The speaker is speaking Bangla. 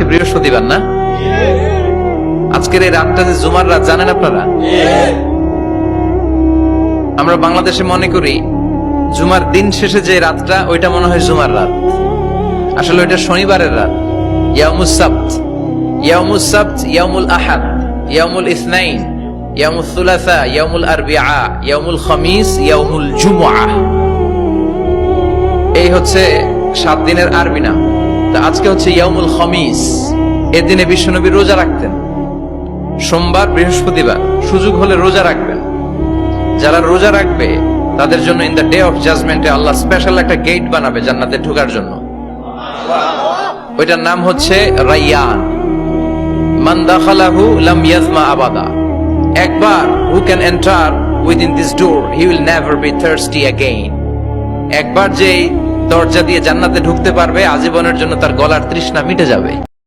আজকে বৃহস্পতিবার না? আজকের এই রাতটা যে জুমার রাত জানেন আপনারা? আমরা বাংলাদেশে মনে করি জুমার দিন শেষে যে রাতটা ওইটা মনে হয় জুমার রাত, আসলে ওইটা শনিবারের রাত। ইয়াউমুস সাবত, ইয়াউমুস সাবত, ইয়াউমুল আহাদ, ইয়াউমুল ইসনাইন, ইয়াউমুল সুলাসা, ইয়াউমুল আরবিআ, ইয়াউমুল খামিস, ইয়াউমুল জুমআহ। এই হচ্ছে 7 দিনের আরবি নাম। তা আজকে হচ্ছে ইয়াউমুল খামিস। এর দিনে বিশ্বনবী রোজা রাখতেন। সোমবার, বৃহস্পতিবার সুযোগ হলে রোজা রাখবেন। যারা রোজা রাখবে তাদের জন্য ইন দ্য ডে অফ জাজমেন্টে আল্লাহ স্পেশাল একটা গেট বানাবে জান্নাতে ঢোকার জন্য। ওইটার নাম হচ্ছে রাইয়ান। মান দাখালাহু লাম ইয়াজমা আবাদা। একবার who can enter within this door he will never be thirsty again. একবার যে দরজা দিয়ে জান্নাতে ঢুকতে পারবে আজীবনের জন্য তার গলার তৃষ্ণা মিটে যাবে।